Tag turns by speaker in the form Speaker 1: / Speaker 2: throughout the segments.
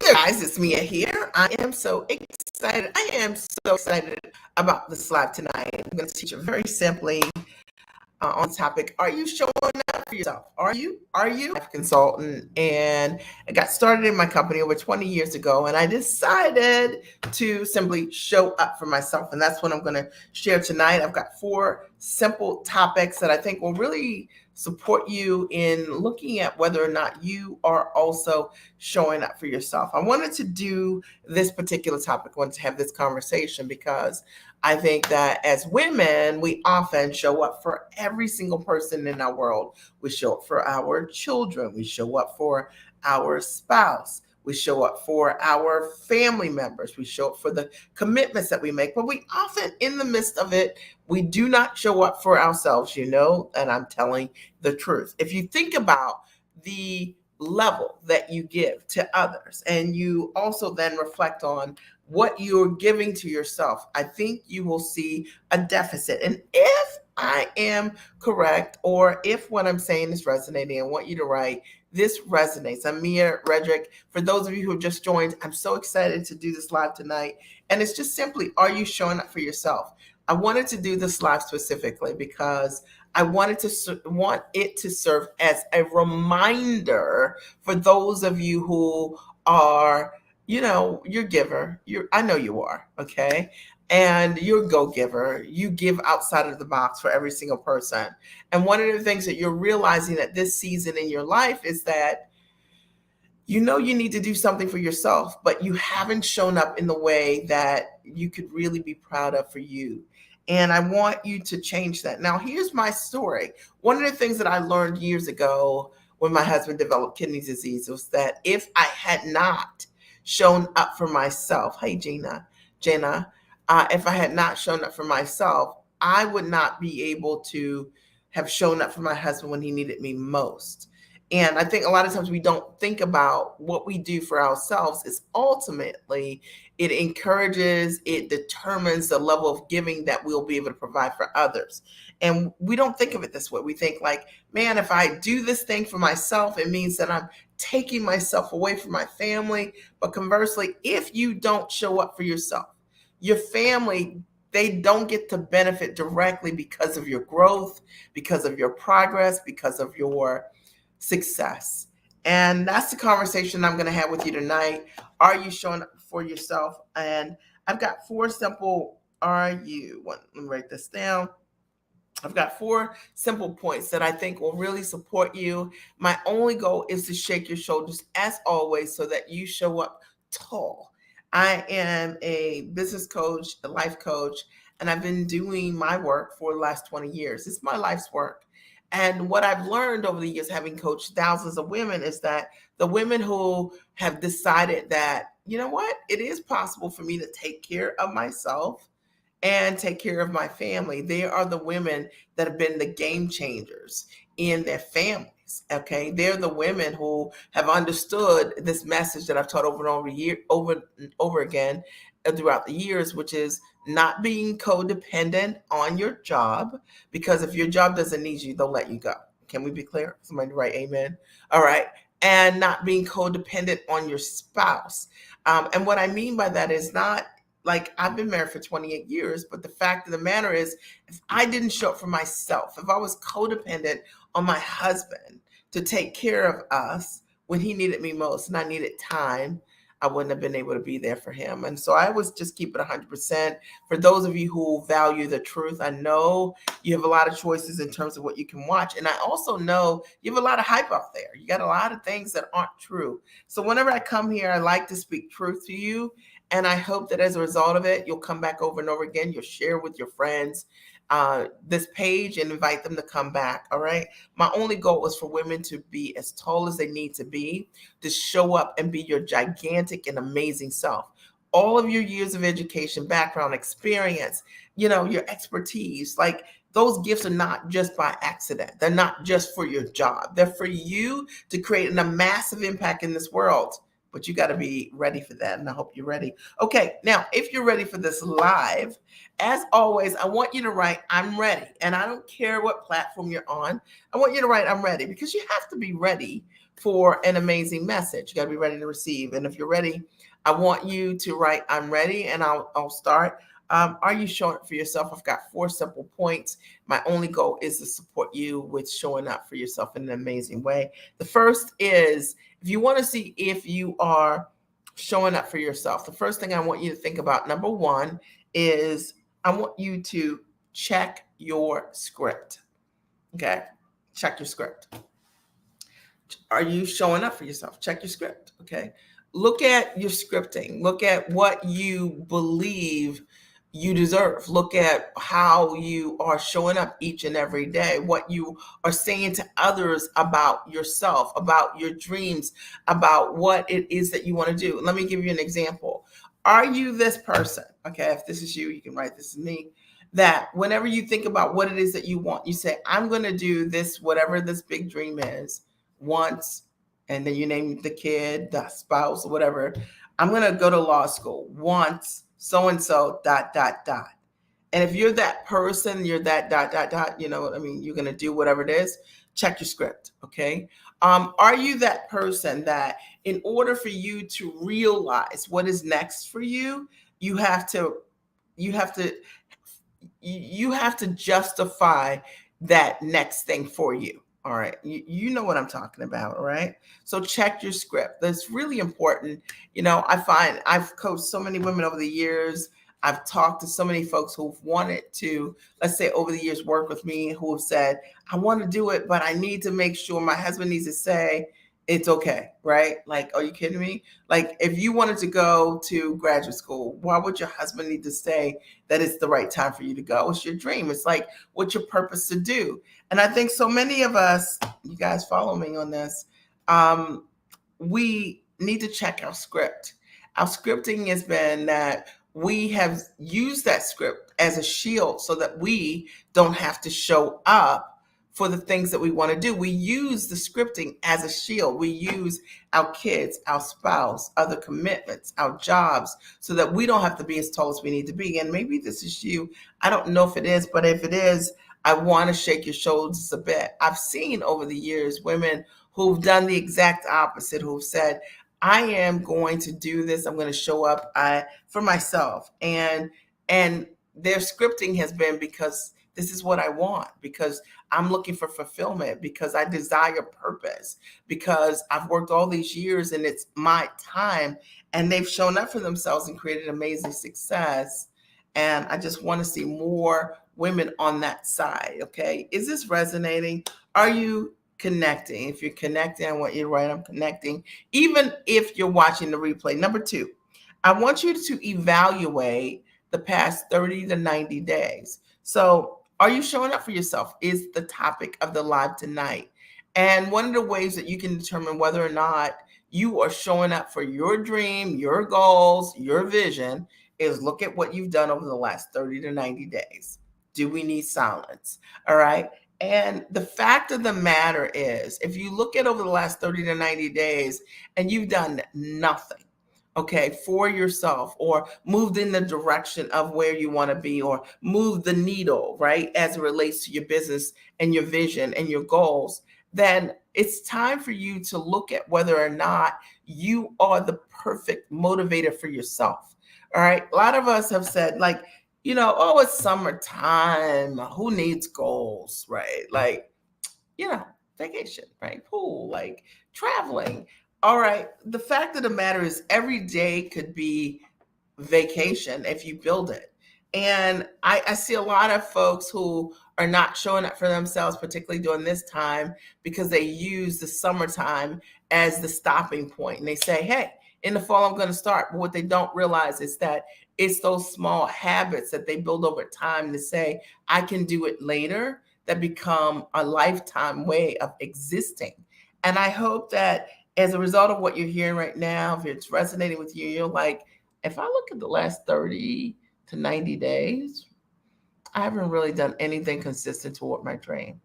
Speaker 1: there, guys, it's Mia here. I am so excited. I am so excited about this live tonight. I'm going to teach you very simply on the topic. Are you showing up for yourself? Are you? Are you? I'm a consultant, and I got started in my company over 20 years ago, and I decided to simply show up for myself, and that's what I'm going to share tonight. I've got 4 simple topics that I think will really support you in looking at whether or not you are also showing up for yourself. I wanted to do this particular topic, I wanted to have this conversation because I think that as women, we often show up for every single person in our world. We show up for our children. We show up for our spouse. We show up for our family members. We show up for the commitments that we make. But we often, in the midst of it, we do not show up for ourselves, and I'm telling the truth. If you think about the level that you give to others and you also then reflect on what you're giving to yourself, I think you will see a deficit. And if I am correct, or if what I'm saying is resonating, I want you to write, this resonates. I'm Mia Redrick. For those of you who have just joined, I'm so excited to do this live tonight. And it's just simply, are you showing up for yourself? I wanted to do this live specifically because I want it to serve as a reminder for those of you who are, you're a giver. I know you are, okay? And you're a go-giver. You give outside of the box for every single person. And one of the things that you're realizing at this season in your life is that you need to do something for yourself, but you haven't shown up in the way that you could really be proud of for you. And I want you to change that. Now, here's my story. One of the things that I learned years ago when my husband developed kidney disease was that if I had not shown up for myself, hey, Jenna, if I had not shown up for myself, I would not be able to have shown up for my husband when he needed me most. And I think a lot of times we don't think about what we do for ourselves is ultimately it determines the level of giving that we'll be able to provide for others. And we don't think of it this way. We think like, man, if I do this thing for myself, it means that I'm taking myself away from my family. But conversely, if you don't show up for yourself, your family, they don't get to benefit directly because of your growth, because of your progress, because of your success. And that's the conversation I'm going to have with you tonight. Are you showing up for yourself? And I've got 4 simple, let me write this down. I've got 4 simple points that I think will really support you. My only goal is to shake your shoulders as always so that you show up tall. I am a business coach, a life coach, and I've been doing my work for the last 20 years. It's my life's work. And what I've learned over the years, having coached thousands of women, is that the women who have decided that, you know what, it is possible for me to take care of myself and take care of my family. They are the women that have been the game changers in their families. Okay, they're the women who have understood this message that I've taught over and over again throughout the years, which is not being codependent on your job, because if your job doesn't need you, they'll let you go. Can we be clear? Somebody write amen. All right. And not being codependent on your spouse. And what I mean by that is not like I've been married for 28 years, but the fact of the matter is, if I didn't show up for myself, if I was codependent on my husband to take care of us when he needed me most and I needed time, I wouldn't have been able to be there for him. And so I always just keep it 100%. For those of you who value the truth, I know you have a lot of choices in terms of what you can watch. And I also know you have a lot of hype out there. You got a lot of things that aren't true. So whenever I come here, I like to speak truth to you. And I hope that as a result of it, you'll come back over and over again. You'll share with your friends this page and invite them to come back. All right. My only goal is for women to be as tall as they need to be, to show up and be your gigantic and amazing self. All of your years of education, background, experience, your expertise, like those gifts are not just by accident. They're not just for your job. They're for you to create a massive impact in this world. But you got to be ready for that, and I hope you're ready. Okay, now, if you're ready for this live, as always, I want you to write, I'm ready. And I don't care what platform you're on. I want you to write, I'm ready, because you have to be ready for an amazing message. You got to be ready to receive. And if you're ready, I want you to write, I'm ready, and I'll start. Are you showing up for yourself? I've got 4 simple points. My only goal is to support you with showing up for yourself in an amazing way. The first is, if you want to see if you are showing up for yourself, the first thing I want you to think about, number 1, is I want you to check your script. Okay? Check your script. Are you showing up for yourself? Check your script. Okay? Look at your scripting. Look at what you believe you deserve. Look at how you are showing up each and every day, what you are saying to others about yourself, about your dreams, about what it is that you want to do. Let me give you an example. Are you this person? Okay, if this is you, you can write, this is me. That whenever you think about what it is that you want, you say, I'm going to do this, whatever this big dream is, once, and then you name the kid, the spouse, or whatever. I'm going to go to law school once, so and so, ... And if you're that person, you're that ... you know what I mean? You're going to do whatever it is. Check your script. Okay. Are you that person that in order for you to realize what is next for you, you have to justify that next thing for you? All right. You know what I'm talking about. All right. So check your script. That's really important. You know, I find I've coached so many women over the years. I've talked to so many folks who've wanted to, let's say over the years, work with me, who have said, I want to do it, but I need to make sure my husband needs to say it's okay. Right. Like, are you kidding me? Like, if you wanted to go to graduate school, why would your husband need to say that it's the right time for you to go? It's your dream. It's like, what's your purpose to do? And I think so many of us, you guys follow me on this, we need to check our script. Our scripting has been that we have used that script as a shield so that we don't have to show up for the things that we want to do. We use the scripting as a shield. We use our kids, our spouse, other commitments, our jobs, so that we don't have to be as tall as we need to be. And maybe this is you. I don't know if it is, but if it is, I want to shake your shoulders a bit. I've seen over the years women who've done the exact opposite, who've said, I am going to do this. I'm going to show up for myself. And their scripting has been, because this is what I want, because I'm looking for fulfillment, because I desire purpose, because I've worked all these years and it's my time. And they've shown up for themselves and created amazing success. And I just want to see more women on that side. Okay. Is this resonating? Are you connecting? If you're connecting, I want you to write, I'm connecting, even if you're watching the replay. Number 2, I want you to evaluate the past 30 to 90 days. So are you showing up for yourself is the topic of the live tonight. And one of the ways that you can determine whether or not you are showing up for your dream, your goals, your vision is look at what you've done over the last 30 to 90 days. Do we need silence? All right. And the fact of the matter is, if you look at over the last 30 to 90 days and you've done nothing, okay, for yourself, or moved in the direction of where you want to be, or moved the needle, right, as it relates to your business and your vision and your goals, then it's time for you to look at whether or not you are the perfect motivator for yourself. All right. A lot of us have said, like, you know, oh, it's summertime. Who needs goals, right? Like, you know, vacation, right? Pool, like traveling. All right. The fact of the matter is, every day could be vacation if you build it. And I see a lot of folks who are not showing up for themselves, particularly during this time, because they use the summertime as the stopping point. And they say, hey, in the fall, I'm going to start. But what they don't realize is that it's those small habits that they build over time to say, I can do it later, that become a lifetime way of existing. And I hope that as a result of what you're hearing right now, if it's resonating with you, you're like, if I look at the last 30 to 90 days, I haven't really done anything consistent toward my dream.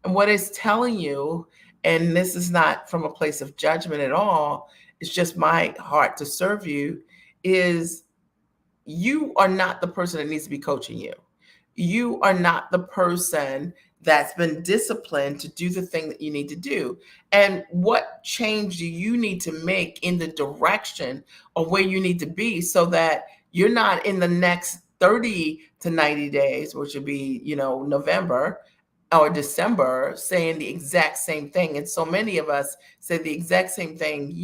Speaker 1: And what it's telling you, and this is not from a place of judgment at all, it's just my heart to serve you, is you are not the person that needs to be coaching you. You are not the person that's been disciplined to do the thing that you need to do. And what change do you need to make in the direction of where you need to be so that you're not in the next 30 to 90 days, which would be, November or December, saying the exact same thing. And so many of us say the exact same thing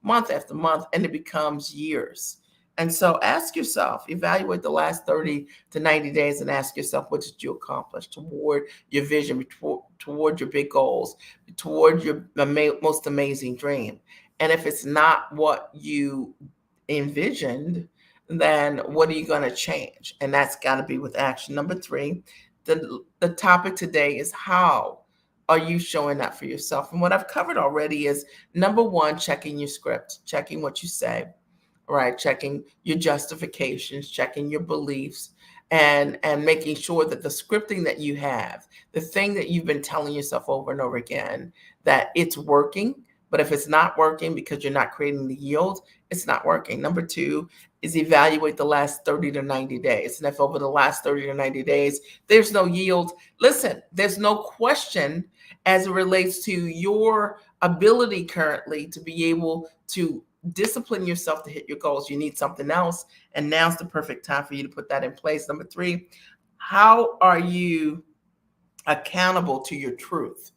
Speaker 1: month after month, and it becomes years. And so ask yourself, evaluate the last 30 to 90 days and ask yourself, what did you accomplish toward your vision, toward your big goals, toward your most amazing dream? And if it's not what you envisioned, then what are you going to change? And that's got to be with action. Number three, the topic today is how are you showing up for yourself? And what I've covered already is number one, checking your script, checking what you say, right? Checking your justifications, checking your beliefs, and making sure that the scripting that you have, the thing that you've been telling yourself over and over again, that it's working. But if it's not working because you're not creating the yield, it's not working. Number two is evaluate the last 30 to 90 days. And if over the last 30 to 90 days, there's no yield, listen, there's no question as it relates to your ability currently to be able to discipline yourself to hit your goals. You need something else. And now's the perfect time for you to put that in place. Number three, how are you accountable to your truth?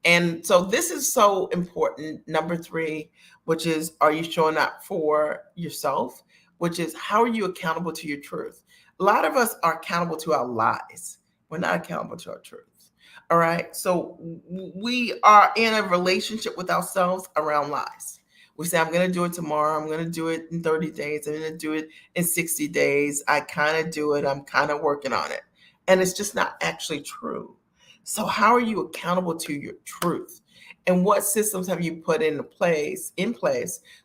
Speaker 1: And so this is so important. Number three, which is, are you showing up for yourself? Which is, how are you accountable to your truth? A lot of us are accountable to our lies. We're not accountable to our truth. All right. So we are in a relationship with ourselves around lies. We say, I'm going to do it tomorrow. I'm going to do it in 30 days. I'm going to do it in 60 days. I kind of do it. I'm kind of working on it. And it's just not actually true. So how are you accountable to your truth? And what systems have you put in place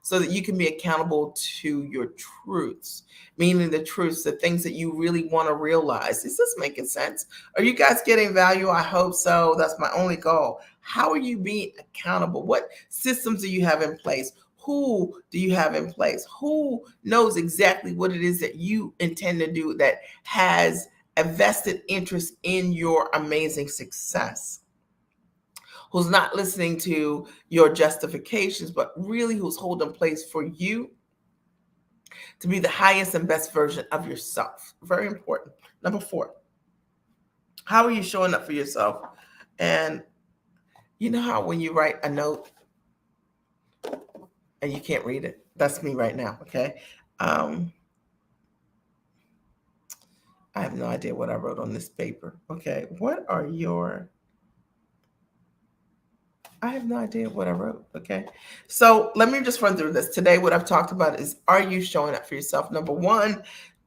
Speaker 1: so that you can be accountable to your truths? Meaning the truths, the things that you really want to realize. Is this making sense? Are you guys getting value? I hope so. That's my only goal. How are you being accountable? What systems do you have in place? Who do you have in place? Who knows exactly what it is that you intend to do that has a vested interest in your amazing success? Who's not listening to your justifications, but really who's holding place for you to be the highest and best version of yourself. Very important. Number four, how are you showing up for yourself? And you know how when you write a note and you can't read it? That's me right now, okay? I have no idea what I wrote on this paper. Okay, I have no idea what I wrote. Okay. So let me just run through this. Today, what I've talked about is, are you showing up for yourself? Number one,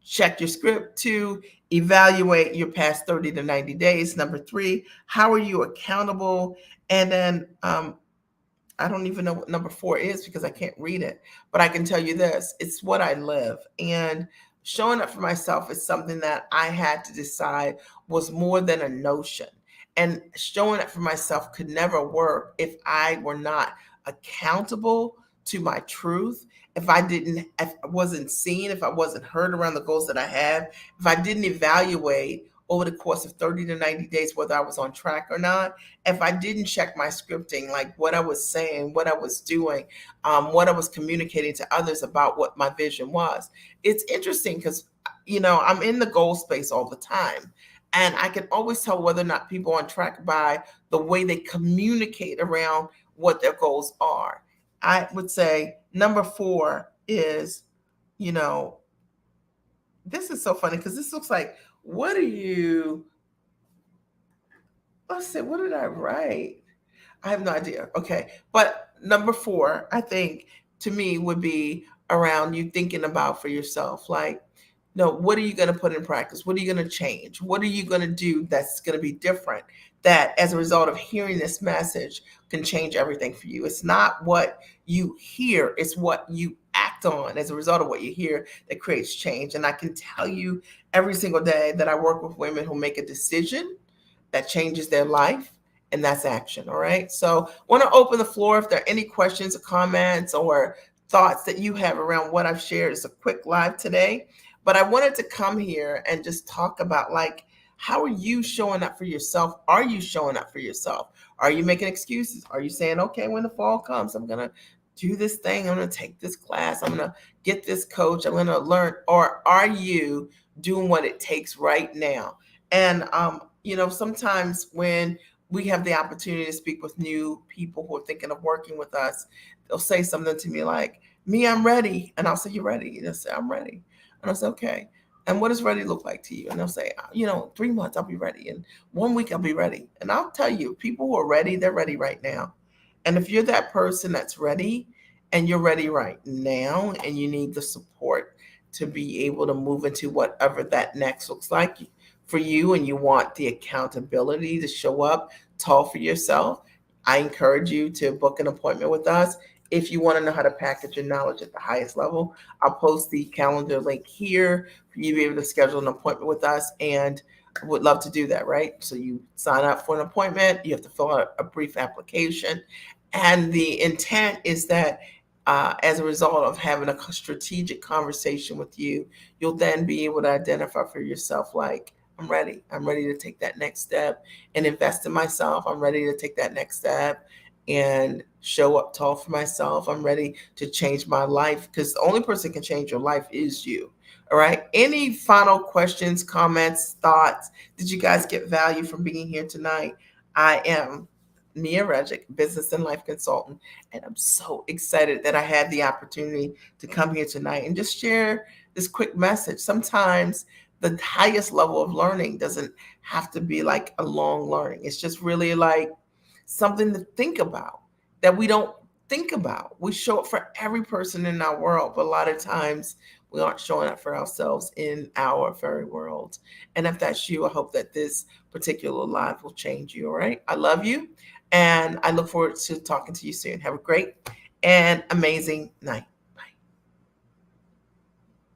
Speaker 1: check your script. Two, evaluate your past 30 to 90 days. Number three, how are you accountable? And then I don't even know what number four is because I can't read it, but I can tell you this, it's what I live. And showing up for myself is something that I had to decide was more than a notion. And showing up for myself could never work if I were not accountable to my truth. If I wasn't seen, if I wasn't heard around the goals that I have, if I didn't evaluate over the course of 30 to 90 days whether I was on track or not, if I didn't check my scripting, like what I was saying, what I was doing, what I was communicating to others about what my vision was. It's interesting because, I'm in the goal space all the time. And I can always tell whether or not people are on track by the way they communicate around what their goals are. I would say number four is, this is so funny because this looks like, let's see, what did I write? I have no idea. Okay. But number four, I think to me would be around you thinking about for yourself, like, no, what are you going to put in practice? What are you going to change? What are you going to do that's going to be different? That as a result of hearing this message can change everything for you. It's not what you hear, it's what you act on as a result of what you hear that creates change. And I can tell you every single day that I work with women who make a decision that changes their life, and that's action. All right. So I want to open the floor if there are any questions or comments or thoughts that you have around what I've shared. It's a quick live today, but I wanted to come here and just talk about, like, How are you showing up for yourself? Are you showing up for yourself? Are you making excuses? Are you saying, okay, when the fall comes, I'm going to do this thing. I'm going to take this class. I'm going to get this coach. I'm going to learn. Or are you doing what it takes right now? And, sometimes when we have the opportunity to speak with new people who are thinking of working with us, they'll say something to me like, me, I'm ready. And I'll say, you ready? And they'll say, I'm ready. And I'll say, okay. And what does ready look like to you? And they'll say, 3 months, I'll be ready. And 1 week, I'll be ready. And I'll tell you, people who are ready, they're ready right now. And if you're that person that's ready and you're ready right now and you need the support to be able to move into whatever that next looks like for you, and you want the accountability to show up tall for yourself, I encourage you to book an appointment with us. If you want to know how to package your knowledge at the highest level, I'll post the calendar link here for you to be able to schedule an appointment with us, and I would love to do that, right? So you sign up for an appointment, you have to fill out a brief application, and the intent is that as a result of having a strategic conversation with you, you'll then be able to identify for yourself, like, I'm ready. I'm ready to take that next step and invest in myself. I'm ready to take that next step and show up tall for myself. I'm ready to change my life, because the only person can change your life is you. All right. Any final questions, comments, thoughts? Did you guys get value from being here tonight? I am Mia Regic, business and life consultant, and I'm so excited that I had the opportunity to come here tonight and just share this quick message. Sometimes the highest level of learning doesn't have to be like a long learning. It's just really like something to think about that we don't think about. We show up for every person in our world, but a lot of times we aren't showing up for ourselves in our very world. And if that's you, I hope that this particular live will change you. All right. I love you. And I look forward to talking to you soon. Have a great and amazing night.